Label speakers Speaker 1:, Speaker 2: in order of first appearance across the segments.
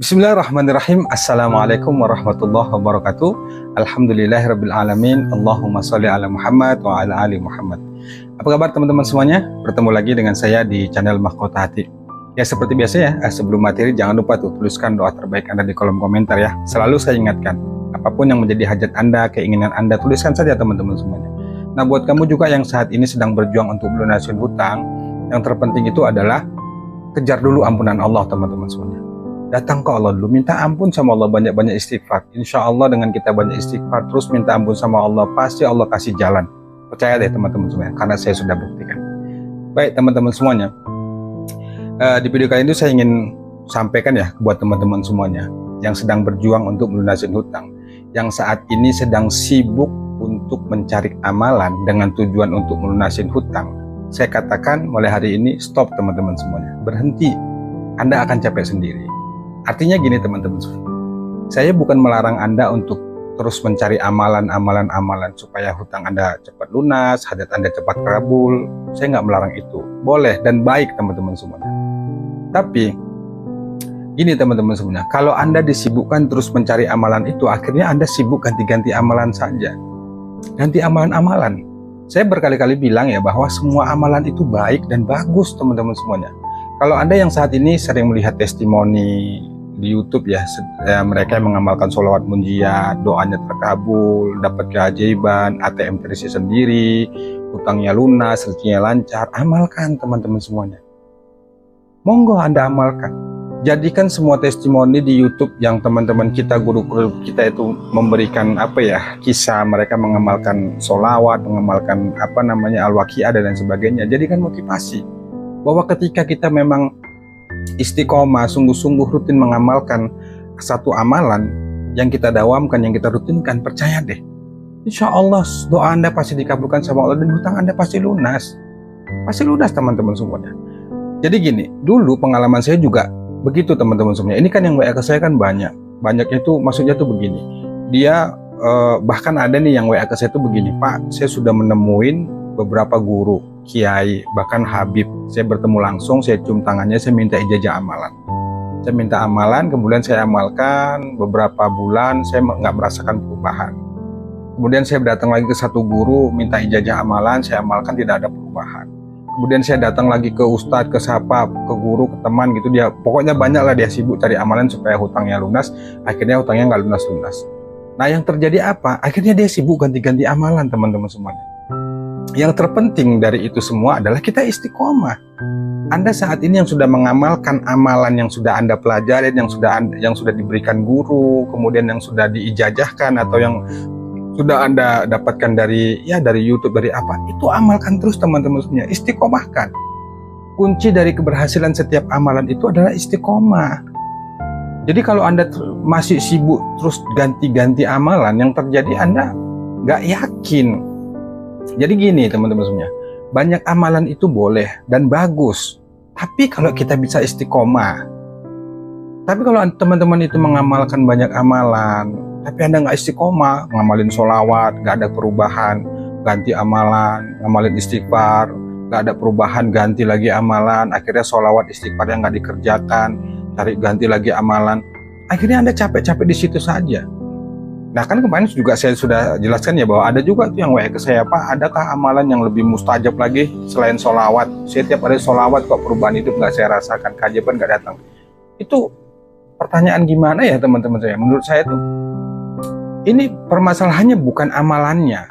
Speaker 1: Bismillahirrahmanirrahim. Assalamualaikum warahmatullahi wabarakatuh. Alhamdulillahirrabbilalamin. Allahumma sholli ala Muhammad wa ala ali Muhammad. Apa kabar teman-teman semuanya? Bertemu lagi dengan saya di channel Mahkota Hati. Ya seperti biasa ya, sebelum materi jangan lupa tuliskan doa terbaik Anda di kolom komentar ya. Selalu saya ingatkan, apapun yang menjadi hajat Anda, keinginan Anda, tuliskan saja teman-teman semuanya. Nah buat kamu juga yang saat ini sedang berjuang untuk melunasin hutang, yang terpenting itu adalah kejar dulu ampunan Allah teman-teman semuanya. Datang ke Allah dulu, minta ampun sama Allah, banyak-banyak istighfar. Insya Allah dengan kita banyak istighfar, terus minta ampun sama Allah, pasti Allah kasih jalan. Percaya deh teman-teman semuanya, karena saya sudah buktikan. Baik teman-teman semuanya, di video kali ini saya ingin sampaikan ya buat teman-teman semuanya yang sedang berjuang untuk melunasin hutang, yang saat ini sedang sibuk untuk mencari amalan dengan tujuan untuk melunasin hutang. Saya katakan mulai hari ini stop teman-teman semuanya, berhenti. Anda akan capek sendiri. Artinya gini teman-teman, saya bukan melarang Anda untuk terus mencari amalan-amalan supaya hutang Anda cepat lunas, hajat Anda cepat kabul. Saya nggak melarang itu, boleh dan baik teman-teman semuanya. Tapi gini teman-teman semuanya, kalau Anda disibukkan terus mencari amalan itu, akhirnya Anda sibuk ganti-ganti amalan saja, ganti amalan-amalan. Saya berkali-kali bilang ya bahwa semua amalan itu baik dan bagus teman-teman semuanya. Kalau Anda yang saat ini sering melihat testimoni di YouTube ya, mereka yang mengamalkan sholawat munjiat, doanya terkabul, dapat keajaiban, ATM terisi sendiri, hutangnya lunas, rezekinya lancar, amalkan teman-teman semuanya. Monggo Anda amalkan. Jadikan semua testimoni di YouTube yang teman-teman kita, guru-guru kita itu memberikan kisah mereka mengamalkan sholawat, mengamalkan al-waqiah dan sebagainya. Jadikan motivasi bahwa ketika kita memang istiqomah, sungguh-sungguh rutin mengamalkan satu amalan yang kita dawamkan, yang kita rutinkan, percaya deh, insya Allah doa Anda pasti dikabulkan sama Allah dan hutang Anda pasti lunas teman-teman semuanya. Jadi gini, dulu pengalaman saya juga begitu teman-teman semuanya. Ini kan yang WA ke saya kan banyaknya tuh, maksudnya tuh begini, dia bahkan ada nih yang WA ke saya tuh begini, Pak, saya sudah menemuin beberapa guru, kiai, bahkan habib. Saya bertemu langsung, saya cium tangannya, saya minta ijazah amalan. Saya minta amalan, kemudian saya amalkan beberapa bulan, saya nggak merasakan perubahan. Kemudian saya datang lagi ke satu guru, minta ijazah amalan, saya amalkan, tidak ada perubahan. Kemudian saya datang lagi ke ustadz, ke siapa, ke guru, ke teman gitu, dia pokoknya banyak lah dia sibuk cari amalan supaya hutangnya lunas. Akhirnya hutangnya nggak lunas-lunas. Nah yang terjadi apa? Akhirnya dia sibuk ganti-ganti amalan teman-teman semuanya. Yang terpenting dari itu semua adalah kita istiqomah. Anda saat ini yang sudah mengamalkan amalan yang sudah Anda pelajari, yang sudah diberikan guru, kemudian yang sudah diijazahkan atau yang sudah Anda dapatkan dari YouTube, dari apa, itu amalkan terus teman-teman semuanya, istiqomahkan. Kunci dari keberhasilan setiap amalan itu adalah istiqomah. Jadi kalau Anda masih sibuk terus ganti-ganti amalan, yang terjadi Anda nggak yakin. Jadi gini teman-teman semuanya, banyak amalan itu boleh dan bagus, tapi kalau kita bisa istiqomah. Tapi kalau teman-teman itu mengamalkan banyak amalan, tapi Anda nggak istiqomah, ngamalin sholawat, nggak ada perubahan, ganti amalan, ngamalin istighfar, nggak ada perubahan, ganti lagi amalan, akhirnya sholawat istighfar yang nggak dikerjakan, cari ganti lagi amalan, akhirnya Anda capek-capek di situ saja. Nah kan kemarin juga saya sudah jelaskan ya bahwa ada juga tuh yang WA ke saya, Pak, adakah amalan yang lebih mustajab lagi selain sholawat? Saya tiap hari sholawat kok perubahan hidup nggak saya rasakan, keajaiban nggak datang. Itu pertanyaan gimana ya teman-teman saya? Menurut saya tuh ini permasalahannya bukan amalannya.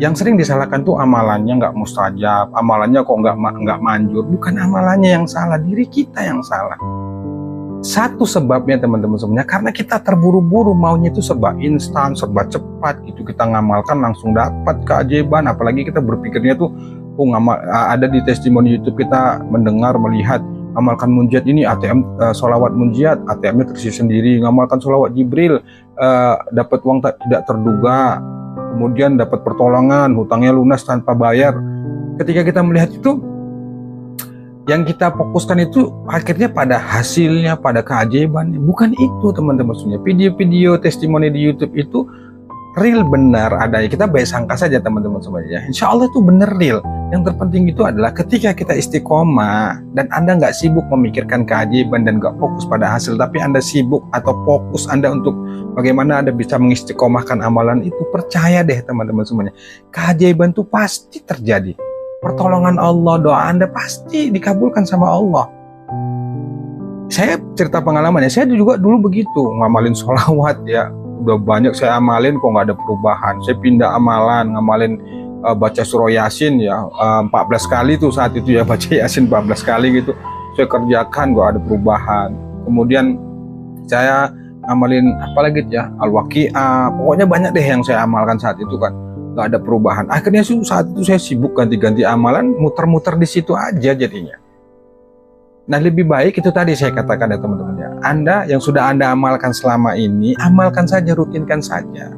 Speaker 1: Yang sering disalahkan tuh amalannya nggak mustajab, amalannya kok nggak manjur. Bukan amalannya yang salah, diri kita yang salah. Satu sebabnya teman-teman semuanya, karena kita terburu-buru, maunya itu serba instan, serba cepat gitu. Kita ngamalkan langsung dapat keajaiban, apalagi kita berpikirnya tuh ada di testimoni YouTube kita mendengar, melihat amalkan munjiat ini, ATM sholawat munjiat, ATM-nya terisi sendiri, ngamalkan sholawat Jibril, dapat uang tidak terduga, kemudian dapat pertolongan, hutangnya lunas tanpa bayar. Ketika kita melihat itu, yang kita fokuskan itu akhirnya pada hasilnya, pada keajaibannya. Bukan itu teman-teman semuanya. Video-video testimoni di YouTube itu real benar adanya, kita baik sangka saja teman-teman semuanya. Insya Allah itu benar real. Yang terpenting itu adalah ketika kita istiqomah dan Anda nggak sibuk memikirkan keajaiban dan nggak fokus pada hasil, tapi Anda sibuk atau fokus Anda untuk bagaimana Anda bisa mengistiqomahkan amalan itu, percaya deh teman-teman semuanya, keajaiban itu pasti terjadi. Pertolongan Allah, doa Anda pasti dikabulkan sama Allah. Saya cerita pengalamannya, saya juga dulu begitu, ngamalin sholawat ya, udah banyak saya amalin kok nggak ada perubahan. Saya pindah amalan, ngamalin baca surah Yasin ya 14 kali tuh saat itu ya, baca Yasin 14 kali gitu. Saya kerjakan nggak ada perubahan. Kemudian saya ngamalin apalagi ya, Al-Waqi'ah, pokoknya banyak deh yang saya amalkan saat itu kan, nggak ada perubahan. Akhirnya saat itu saya sibuk ganti-ganti amalan, muter-muter di situ aja jadinya. Nah, lebih baik itu tadi saya katakan ya teman-teman ya, Anda yang sudah Anda amalkan selama ini, amalkan saja, rutinkan saja,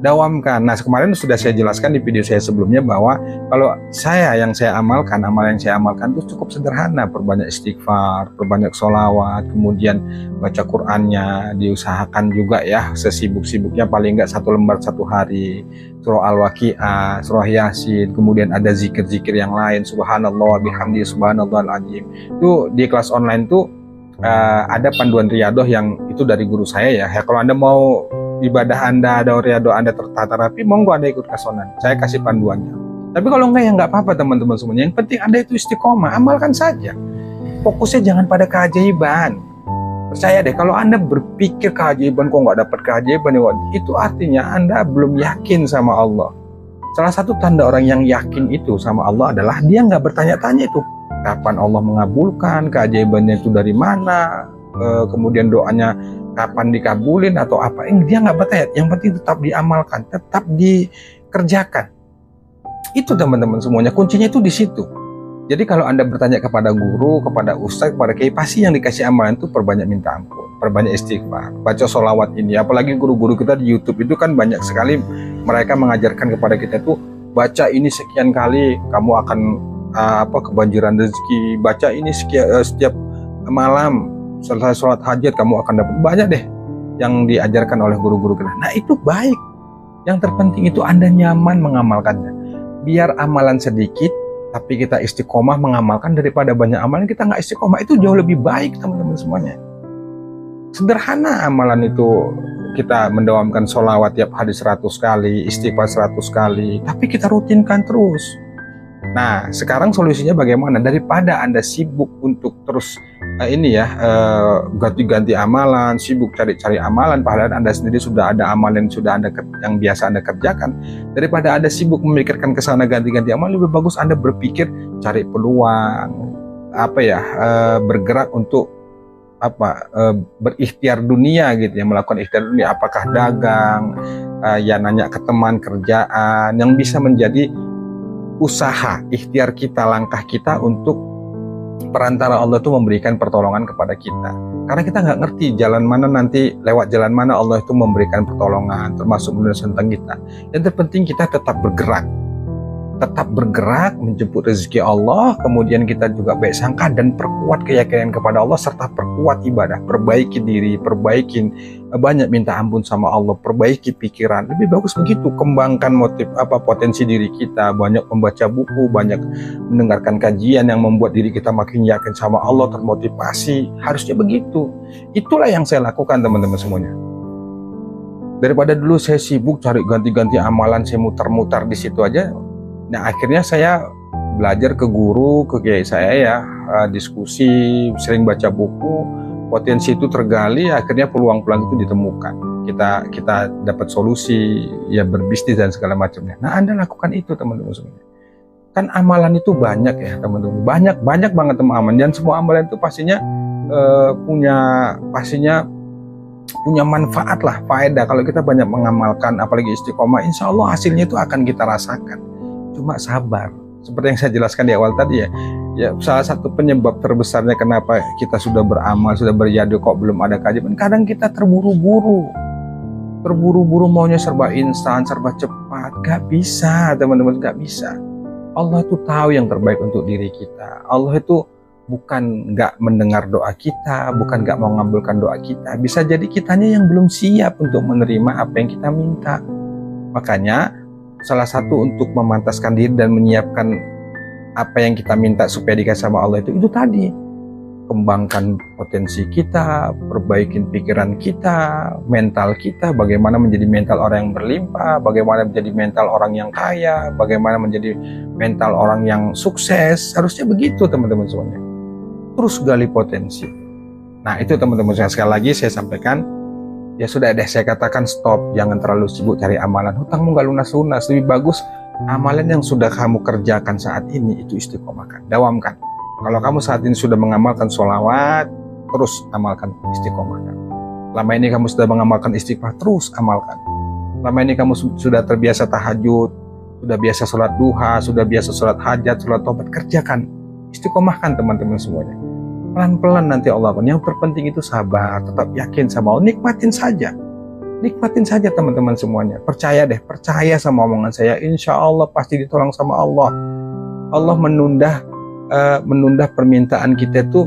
Speaker 1: dawamkan. Nah, kemarin sudah saya jelaskan di video saya sebelumnya bahwa kalau yang saya amalkan, amalan yang saya amalkan itu cukup sederhana. Perbanyak istighfar, perbanyak sholawat, kemudian baca Qur'annya diusahakan juga ya, sesibuk-sibuknya paling nggak 1 lembar 1 hari. Surah Al-Waqi'ah, surah Yasin, kemudian ada zikir-zikir yang lain, subhanallah bihamdi, subhanallahal azim. Itu di kelas online tuh ada panduan riyadoh yang itu dari guru saya ya. Kalau Anda mau ibadah Anda, ada riyadoh Anda tertata rapi, monggo Anda ikut kelas online, saya kasih panduannya. Tapi kalau enggak ya nggak apa-apa teman-teman semuanya. Yang penting Anda itu istiqomah, amalkan saja. Fokusnya jangan pada keajaiban. Percaya deh, kalau Anda berpikir keajaiban kok nggak dapat keajaiban, itu artinya Anda belum yakin sama Allah. Salah satu tanda orang yang yakin itu sama Allah adalah dia nggak bertanya-tanya itu kapan Allah mengabulkan, keajaibannya itu dari mana, kemudian doanya kapan dikabulin atau apa. Dia nggak bertanya, yang penting tetap diamalkan, tetap dikerjakan. Itu teman-teman semuanya, kuncinya itu di situ. Jadi kalau Anda bertanya kepada guru, kepada ustaz, kepada kiai, pasti yang dikasih amalan itu perbanyak minta ampun, perbanyak istighfar, baca sholawat ini. Apalagi guru-guru kita di YouTube itu kan banyak sekali mereka mengajarkan kepada kita itu, baca ini sekian kali kamu akan kebanjiran rezeki, baca ini setiap malam selesai sholat hajat kamu akan dapat. Banyak deh yang diajarkan oleh guru-guru kita. Nah itu baik. Yang terpenting itu Anda nyaman mengamalkannya. Biar amalan sedikit, tapi kita istiqomah mengamalkan, daripada banyak amalan kita nggak istiqomah. Itu jauh lebih baik teman-teman semuanya. Sederhana amalan itu, kita mendawamkan sholawat tiap hari 100 kali, istighfar 100 kali, tapi kita rutinkan terus. Nah, sekarang solusinya bagaimana? Daripada Anda sibuk untuk terus ganti-ganti amalan, sibuk cari-cari amalan, padahal Anda sendiri sudah ada amalan yang biasa Anda kerjakan. Daripada Anda sibuk memikirkan ke sana ganti-ganti amalan, lebih bagus Anda berpikir cari peluang, bergerak untuk berikhtiar dunia gitu ya, melakukan ikhtiar dunia, apakah dagang, nanya ke teman, kerjaan yang bisa menjadi usaha, ikhtiar kita, langkah kita untuk perantara Allah itu memberikan pertolongan kepada kita. Karena kita nggak ngerti jalan mana nanti, lewat jalan mana Allah itu memberikan pertolongan, termasuk menulis tentang kita. Yang terpenting kita tetap bergerak menjemput rezeki Allah, kemudian kita juga baik sangka dan perkuat keyakinan kepada Allah, serta perkuat ibadah, perbaiki diri, banyak minta ampun sama Allah, perbaiki pikiran. Lebih bagus begitu, kembangkan potensi diri kita, banyak membaca buku, banyak mendengarkan kajian yang membuat diri kita makin yakin sama Allah, termotivasi. Harusnya begitu. Itulah yang saya lakukan teman-teman semuanya. Daripada dulu saya sibuk cari ganti-ganti amalan, saya muter-muter di situ aja. Nah, akhirnya saya belajar ke guru, ke kiai saya ya, diskusi, sering baca buku, potensi itu tergali, akhirnya peluang-peluang itu ditemukan. Kita dapat solusi, ya berbisnis dan segala macamnya. Nah, Anda lakukan itu teman-teman semuanya. Kan amalan itu banyak ya teman-teman, banyak banget teman-teman, dan semua amalan itu pastinya punya manfaat lah, faedah. Kalau kita banyak mengamalkan, apalagi istiqomah, insya Allah hasilnya itu akan kita rasakan. Cuma sabar, seperti yang saya jelaskan di awal tadi ya, salah satu penyebab terbesarnya kenapa kita sudah beramal, sudah beribadah kok belum ada keajaiban, kadang kita terburu-buru maunya serba instan, serba cepat. Gak bisa teman-teman, gak bisa. Allah itu tahu yang terbaik untuk diri kita. Allah itu bukan gak mendengar doa kita, bukan gak mau mengabulkan doa kita. Bisa jadi kitanya yang belum siap untuk menerima apa yang kita minta. Makanya salah satu untuk memantaskan diri dan menyiapkan apa yang kita minta supaya dikasih sama Allah itu tadi, kembangkan potensi kita, perbaikin pikiran kita, mental kita, bagaimana menjadi mental orang yang berlimpah, bagaimana menjadi mental orang yang kaya, bagaimana menjadi mental orang yang sukses. Harusnya begitu teman-teman semuanya. Terus gali potensi. Nah itu teman-teman, sekali lagi saya sampaikan, ya sudah deh, saya katakan stop, jangan terlalu sibuk cari amalan, hutangmu gak lunas-lunas. Lebih bagus amalan yang sudah kamu kerjakan saat ini itu istiqomahkan, dawamkan. Kalau kamu saat ini sudah mengamalkan sholawat, terus amalkan, istiqomahkan. Selama ini kamu sudah mengamalkan istighfar, terus amalkan. Selama ini kamu sudah terbiasa tahajud, sudah biasa sholat duha, sudah biasa sholat hajat, sholat tobat, kerjakan, istiqomahkan teman-teman semuanya. Pelan-pelan nanti Allah akan. Yang terpenting itu sabar, tetap yakin sama Allah, nikmatin saja. Nikmatin saja teman-teman semuanya. Percaya deh, percaya sama omongan saya, insya Allah pasti ditolong sama Allah. Allah menunda permintaan kita itu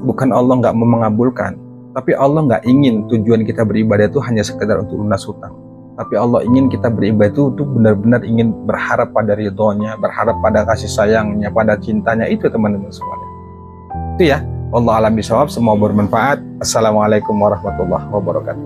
Speaker 1: bukan Allah nggak mau mengabulkan, tapi Allah nggak ingin tujuan kita beribadah itu hanya sekedar untuk lunas hutang. Tapi Allah ingin kita beribadah itu benar-benar ingin berharap pada ridhonya, berharap pada kasih sayangnya, pada cintanya. Itu teman-teman semuanya. Itu ya. Wallahu a'lam bishawab. Semoga bermanfaat. Assalamualaikum warahmatullahi wabarakatuh.